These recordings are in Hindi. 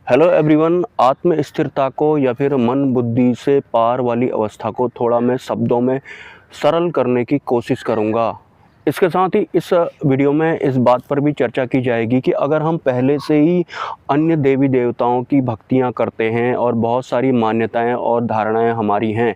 Hello everyone. आत्म स्थिरता को या फिर मन बुद्धि से पार वाली अवस्था को थोड़ा मैं शब्दों में सरल करने की कोशिश करूंगा। इसके साथ ही इस वीडियो में इस बात पर भी चर्चा की जाएगी कि अगर हम पहले से ही अन्य देवी देवताओं की भक्तियां करते हैं और बहुत सारी मान्यताएं और धारणाएं हमारी हैं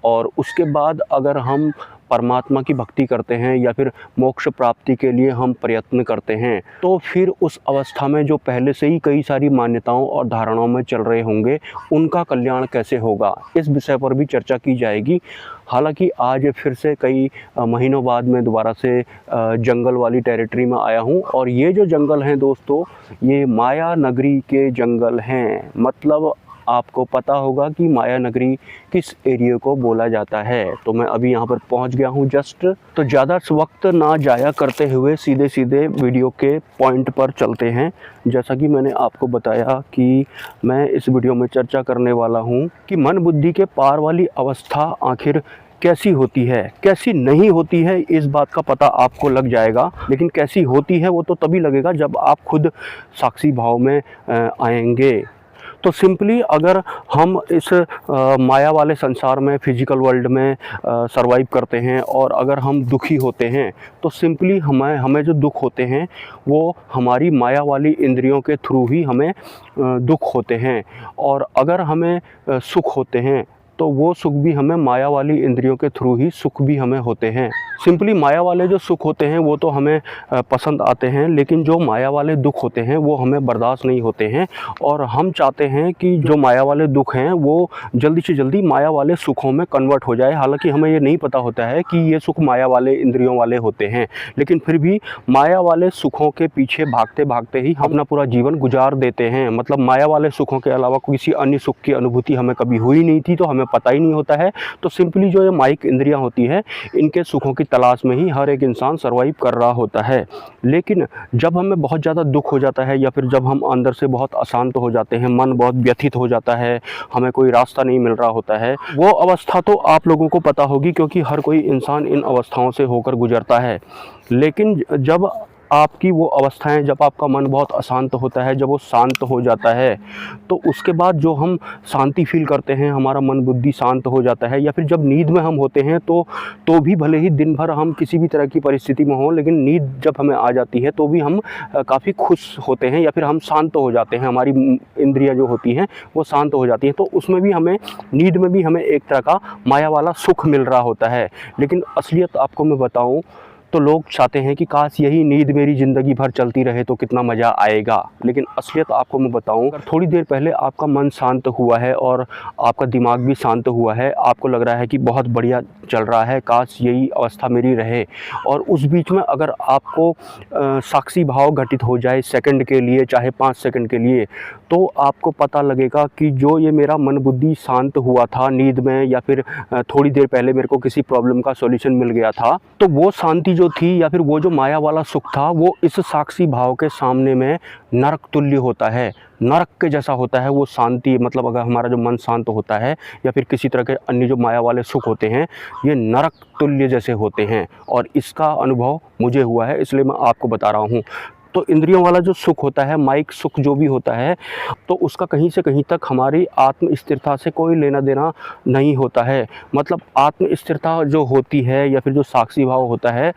और उसके बाद अगर हम परमात्मा की भक्ति करते हैं या फिर मोक्ष प्राप्ति के लिए हम प्रयत्न करते हैं, तो फिर उस अवस्था में जो पहले से ही कई सारी मान्यताओं और धारणाओं में चल रहे होंगे, उनका कल्याण कैसे होगा, इस विषय पर भी चर्चा की जाएगी। हालांकि आज फिर से कई महीनों बाद मैं दोबारा से जंगल वाली टेरिटरी में आया हूं और ये जो जंगल हैं दोस्तों, ये माया नगरी के जंगल हैं। मतलब आपको पता होगा कि माया नगरी किस एरिया को बोला जाता है। तो मैं अभी यहाँ पर पहुँच गया हूँ जस्ट। तो ज़्यादा वक्त ना जाया करते हुए सीधे सीधे वीडियो के पॉइंट पर चलते हैं। जैसा कि मैंने आपको बताया कि मैं इस वीडियो में चर्चा करने वाला हूँ कि मन बुद्धि के पार वाली अवस्था आखिर कैसी होती है, कैसी नहीं होती है, इस बात का पता आपको लग जाएगा। लेकिन कैसी होती है वो तो तभी लगेगा जब आप खुद साक्षी भाव में आएंगे। तो सिंपली अगर हम इस माया वाले संसार में, फिजिकल वर्ल्ड में सरवाइव करते हैं और अगर हम दुखी होते हैं, तो सिंपली हमें जो दुख होते हैं वो हमारी माया वाली इंद्रियों के थ्रू ही हमें दुख होते हैं। और अगर हमें सुख होते हैं तो वो सुख भी हमें माया वाली इंद्रियों के थ्रू ही सुख भी हमें होते हैं। सिंपली माया वाले जो सुख होते हैं वो तो हमें पसंद आते हैं, लेकिन जो माया वाले दुख होते हैं वो हमें बर्दाश्त नहीं होते हैं। और हम चाहते हैं कि जो माया वाले दुख हैं वो जल्दी से जल्दी माया वाले सुखों में कन्वर्ट हो जाए। हालांकि हमें ये नहीं पता होता है कि ये सुख माया वाले इंद्रियों वाले होते हैं, लेकिन फिर भी माया वाले सुखों के पीछे भागते भागते ही हम अपना पूरा जीवन गुजार देते हैं। मतलब माया वाले सुखों के अलावा किसी अन्य सुख की अनुभूति हमें कभी हुई नहीं थी, तो हमें पता ही नहीं होता है। तो सिंपली जो ये माइक इंद्रियां होती है, इनके सुखों की तलाश में ही हर एक इंसान सरवाइव कर रहा होता है। लेकिन जब हमें बहुत ज़्यादा दुख हो जाता है या फिर जब हम अंदर से बहुत अशांत हो जाते हैं, मन बहुत व्यथित हो जाता है, हमें कोई रास्ता नहीं मिल रहा होता है, वो अवस्था तो आप लोगों को पता होगी क्योंकि हर कोई इंसान इन अवस्थाओं से होकर गुजरता है। लेकिन जब आपकी वो अवस्थाएं, जब आपका मन बहुत अशांत होता है, जब वो शांत हो जाता है, तो उसके बाद जो हम शांति फील करते हैं, हमारा मन बुद्धि शांत हो जाता है, या फिर जब नींद में हम होते हैं तो भी भले ही दिन भर हम किसी भी तरह की परिस्थिति में हों, लेकिन नींद जब हमें आ जाती है तो भी हम काफ़ी खुश होते हैं या फिर हम शांत हो जाते हैं। हमारी इंद्रियां जो होती हैं वो शांत हो जाती हैं, तो उसमें भी हमें, नींद में भी हमें एक तरह का माया वाला सुख मिल रहा होता है। लेकिन असलियत आपको मैं बताऊं तो लोग चाहते हैं कि काश यही नींद मेरी ज़िंदगी भर चलती रहे तो कितना मज़ा आएगा। लेकिन असलियत आपको मैं बताऊं, थोड़ी देर पहले आपका मन शांत हुआ है और आपका दिमाग भी शांत हुआ है, आपको लग रहा है कि बहुत बढ़िया चल रहा है, काश यही अवस्था मेरी रहे, और उस बीच में अगर आपको साक्षी भाव घटित हो जाए सेकंड के लिए, चाहे 5 सेकंड के लिए, तो आपको पता लगेगा कि जो ये मेरा मन बुद्धि शांत हुआ था नींद में, या फिर थोड़ी देर पहले मेरे को किसी प्रॉब्लम का सॉल्यूशन मिल गया था, तो वो शांति जो थी या फिर वो जो माया वाला सुख था, वो इस साक्षी भाव के सामने में नरक तुल्य होता है, नरक के जैसा होता है वो शांति। मतलब अगर हमारा जो मन शांत होता है या फिर किसी तरह के अन्य जो माया वाले सुख होते हैं, ये नरक तुल्य जैसे होते हैं, और इसका अनुभव मुझे हुआ है, इसलिए मैं आपको बता रहा हूँ। तो इंद्रियों वाला जो सुख होता है, माइक सुख जो भी होता है, तो उसका कहीं से कहीं तक हमारी आत्म स्थिरता से कोई लेना देना नहीं होता है। मतलब आत्म स्थिरता जो होती है या फिर जो साक्षी भाव होता है,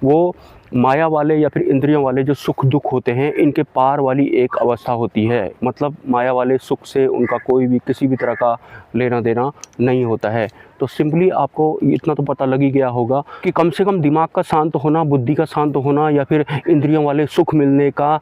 वो माया वाले या फिर इंद्रियों वाले जो सुख दुख होते हैं, इनके पार वाली एक अवस्था होती है। मतलब माया वाले सुख से उनका कोई भी किसी भी तरह का लेना देना नहीं होता है। तो सिंपली आपको इतना तो पता लग ही गया होगा कि कम से कम दिमाग का शांत होना, बुद्धि का शांत होना या फिर इंद्रियों वाले सुख मिलने का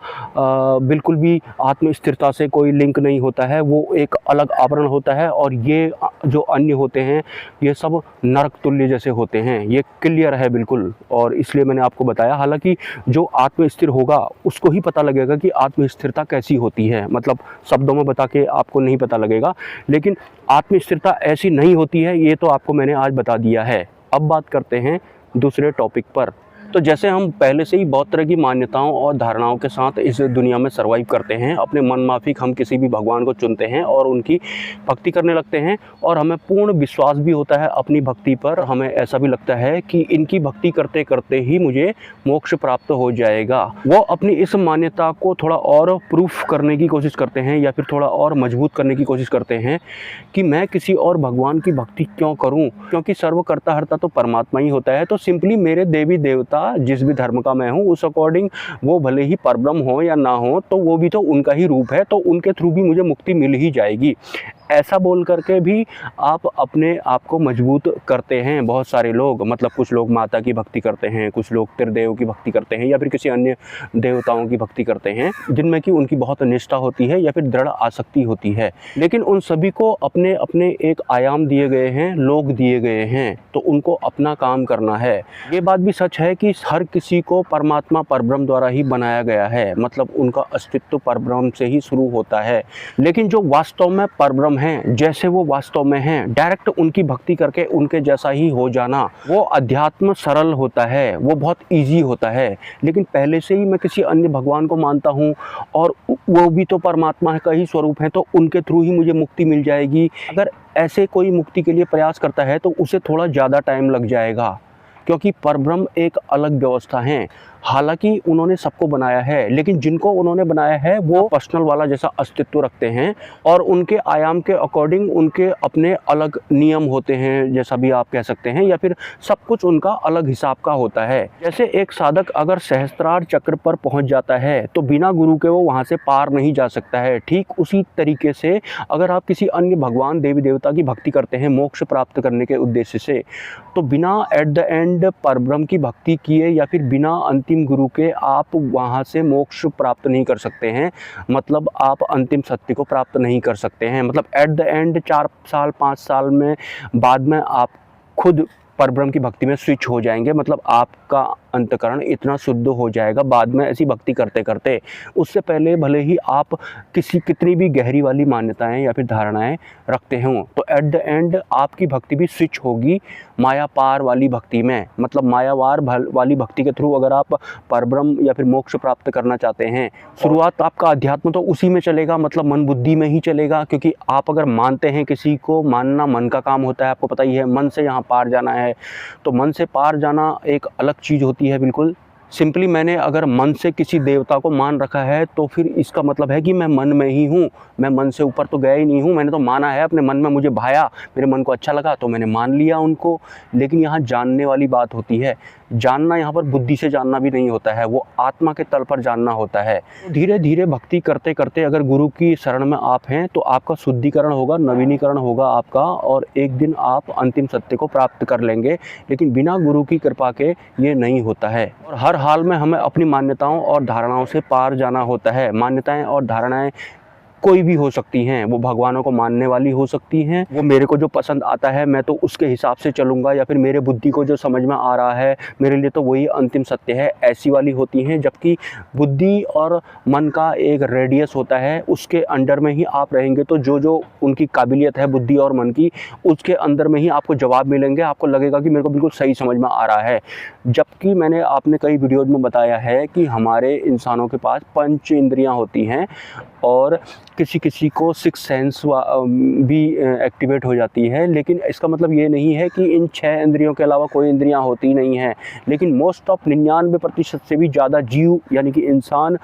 बिल्कुल भी आत्म स्थिरता से कोई लिंक नहीं होता है। वो एक अलग आवरण होता है, और ये जो अन्य होते हैं ये सब नरक तुल्य जैसे होते हैं। ये क्लियर है बिल्कुल, और इसलिए मैंने आपको बताया। हालांकि जो आत्म स्थिर होगा उसको ही पता लगेगा कि आत्म स्थिरता कैसी होती है। मतलब शब्दों में बता के आपको नहीं पता लगेगा, लेकिन आत्म स्थिरता ऐसी नहीं होती है, ये तो आपको मैंने आज बता दिया है। अब बात करते हैं दूसरे टॉपिक पर। तो जैसे हम पहले से ही बहुत तरह की मान्यताओं और धारणाओं के साथ इस दुनिया में सर्वाइव करते हैं, अपने मन माफिक हम किसी भी भगवान को चुनते हैं और उनकी भक्ति करने लगते हैं, और हमें पूर्ण विश्वास भी होता है अपनी भक्ति पर। हमें ऐसा भी लगता है कि इनकी भक्ति करते करते ही मुझे मोक्ष प्राप्त हो जाएगा। वो अपनी इस मान्यता को थोड़ा और प्रूफ करने की कोशिश करते हैं या फिर थोड़ा और मजबूत करने की कोशिश करते हैं कि मैं किसी और भगवान की भक्ति क्यों करूं, क्योंकि सर्वकर्ता हर्ता तो परमात्मा ही होता है। तो सिंपली मेरे देवी देवता जिस भी धर्म का मैं हूं उस अकॉर्डिंग वो भले ही परब्रह्म हो या ना हो, तो वो भी तो उनका ही रूप है, तो उनके थ्रू भी मुझे मुक्ति मिल ही जाएगी। ऐसा बोल करके भी आप अपने आप को मजबूत करते हैं बहुत सारे लोग। मतलब कुछ लोग माता की भक्ति करते हैं, कुछ लोग त्रिदेव की भक्ति करते हैं या फिर किसी अन्य देवताओं की भक्ति करते हैं जिनमें कि उनकी बहुत निष्ठा होती है या फिर दृढ़ आसक्ति होती है। लेकिन उन सभी को अपने अपने एक आयाम दिए गए हैं, लोग दिए गए हैं, तो उनको अपना काम करना है। ये बात भी सच है कि हर किसी को परमात्मा परब्रह्म द्वारा ही बनाया गया है, मतलब उनका अस्तित्व परब्रह्म से ही शुरू होता है। लेकिन जो वास्तव में परब्रह्म हैं, जैसे वो वास्तव में हैं, डायरेक्ट उनकी भक्ति करके उनके जैसा ही हो जाना, वो अध्यात्म सरल होता है, वो बहुत इजी होता है। लेकिन पहले से ही मैं किसी अन्य भगवान को मानता हूँ और वो भी तो परमात्मा का ही स्वरूप है, तो उनके थ्रू ही मुझे मुक्ति मिल जाएगी। अगर ऐसे कोई मुक्ति के लिए प्रयास करता है तो उसे थोड़ा ज़्यादा टाइम लग जाएगा, क्योंकि परब्रह्म एक अलग व्यवस्था है। हालांकि उन्होंने सबको बनाया है, लेकिन जिनको उन्होंने बनाया है वो पर्सनल वाला जैसा अस्तित्व रखते हैं और उनके आयाम के अकॉर्डिंग उनके अपने अलग नियम होते हैं, जैसा भी आप कह सकते हैं, या फिर सब कुछ उनका अलग हिसाब का होता है। जैसे एक साधक अगर सहस्त्रार चक्र पर पहुंच जाता है तो बिना गुरु के वो वहां से पार नहीं जा सकता है। ठीक उसी तरीके से अगर आप किसी अन्य भगवान देवी देवता की भक्ति करते हैं मोक्ष प्राप्त करने के उद्देश्य से, तो बिना एट द एंड परब्रह्म की भक्ति किए या फिर बिना अंतिम गुरु के आप वहाँ से मोक्ष प्राप्त नहीं कर सकते हैं। मतलब आप अंतिम सत्य को प्राप्त नहीं कर सकते हैं। मतलब एट द एंड 4 साल 5 साल में बाद में आप खुद परब्रह्म की भक्ति में स्विच हो जाएंगे। मतलब आपका अंतकरण इतना शुद्ध हो जाएगा बाद में ऐसी भक्ति करते करते। उससे पहले भले ही आप कितनी भी गहरी वाली मान्यताएं या फिर धारणाएं रखते हों, तो एट द एंड आपकी भक्ति भी स्विच होगी माया पार वाली भक्ति में। मतलब मायावार वाली भक्ति के थ्रू अगर आप परब्रह्म या फिर मोक्ष प्राप्त करना चाहते हैं, शुरुआत आपका अध्यात्म तो उसी में चलेगा, मतलब मन बुद्धि में ही चलेगा। क्योंकि आप अगर मानते हैं किसी को, मानना मन का काम होता है, आपको पता ही है। मन से यहाँ पार जाना है, तो मन से पार जाना एक अलग चीज़ होती है बिल्कुल। सिंपली मैंने अगर मन से किसी देवता को मान रखा है तो फिर इसका मतलब है कि मैं मन में ही हूँ, मैं मन से ऊपर तो गया ही नहीं हूँ। मैंने तो माना है अपने मन में, मुझे भाया, मेरे मन को अच्छा लगा तो मैंने मान लिया उनको। लेकिन यहाँ जानने वाली बात होती है। जानना यहाँ पर बुद्धि से जानना भी नहीं होता है, वो आत्मा के तल पर जानना होता है। धीरे धीरे भक्ति करते करते अगर गुरु की शरण में आप हैं तो आपका शुद्धिकरण होगा, नवीनीकरण होगा आपका, और एक दिन आप अंतिम सत्य को प्राप्त कर लेंगे। लेकिन बिना गुरु की कृपा के ये नहीं होता है। और हर हाल में हमें अपनी मान्यताओं और धारणाओं से पार जाना होता है। मान्यताएं और धारणाएं कोई भी हो सकती हैं, वो भगवानों को मानने वाली हो सकती हैं, वो मेरे को जो पसंद आता है मैं तो उसके हिसाब से चलूँगा, या फिर मेरे बुद्धि को जो समझ में आ रहा है मेरे लिए तो वही अंतिम सत्य है, ऐसी वाली होती हैं। जबकि बुद्धि और मन का एक रेडियस होता है, उसके अंडर में ही आप रहेंगे तो जो जो उनकी काबिलियत है बुद्धि और मन की, उसके अंदर में ही आपको जवाब मिलेंगे। आपको लगेगा कि मेरे को बिल्कुल सही समझ में आ रहा है। जबकि मैंने आपने कई वीडियोज़ में बताया है कि हमारे इंसानों के पास 5 इंद्रियाँ होती हैं और किसी किसी को 6 सेंस भी एक्टिवेट हो जाती है। लेकिन इसका मतलब ये नहीं है कि इन 6 इंद्रियों के अलावा कोई इंद्रियां होती नहीं हैं। लेकिन मोस्ट ऑफ 99% से भी ज़्यादा जीव यानी कि इंसान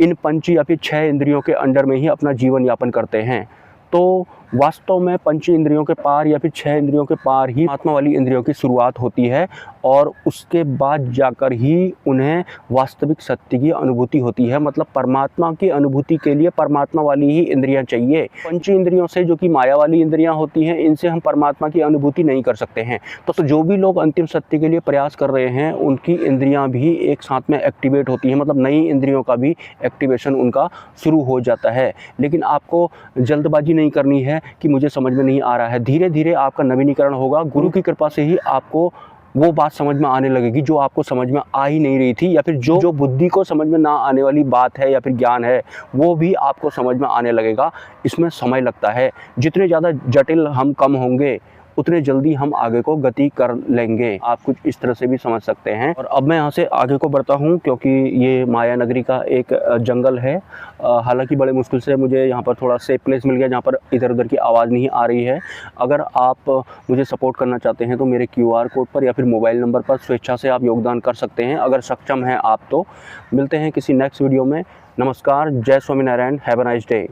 इन 5 या फिर 6 इंद्रियों के अंडर में ही अपना जीवन यापन करते हैं। तो वास्तव में 5 इंद्रियों के पार या फिर 6 इंद्रियों के पार ही आत्मा वाली इंद्रियों की शुरुआत होती है, और उसके बाद जाकर ही उन्हें वास्तविक सत्य की अनुभूति होती है। मतलब परमात्मा की अनुभूति के लिए परमात्मा वाली ही इंद्रियां चाहिए। 5 इंद्रियों से, जो कि माया वाली इंद्रियां होती हैं, इनसे हम परमात्मा की अनुभूति नहीं कर सकते हैं। तो जो भी लोग अंतिम सत्य के लिए प्रयास कर रहे हैं उनकी इंद्रियां भी एक साथ में एक्टिवेट होती हैं। मतलब नई इंद्रियों का भी एक्टिवेशन उनका शुरू हो जाता है। लेकिन आपको जल्दबाजी नहीं करनी है कि मुझे समझ में नहीं आ रहा है। धीरे धीरे आपका नवीनीकरण होगा। गुरु की कृपा से ही आपको वो बात समझ में आने लगेगी जो आपको समझ में आ ही नहीं रही थी, या फिर जो बुद्धि को समझ में ना आने वाली बात है या फिर ज्ञान है वो भी आपको समझ में आने लगेगा। इसमें समय लगता है। जितने ज़्यादा जटिल हम कम होंगे उतने जल्दी हम आगे को गति कर लेंगे। आप कुछ इस तरह से भी समझ सकते हैं। और अब मैं यहाँ से आगे को बढ़ता हूँ क्योंकि ये माया नगरी का एक जंगल है। हालांकि बड़े मुश्किल से मुझे यहाँ पर थोड़ा सेफ प्लेस मिल गया जहाँ पर इधर उधर की आवाज़ नहीं आ रही है। अगर आप मुझे सपोर्ट करना चाहते हैं तो मेरे QR कोड पर या फिर मोबाइल नंबर पर स्वेच्छा से आप योगदान कर सकते हैं, अगर सक्षम हैं आप तो। मिलते हैं किसी नेक्स्ट वीडियो में। नमस्कार, जय Swaminarayan, have a nice day.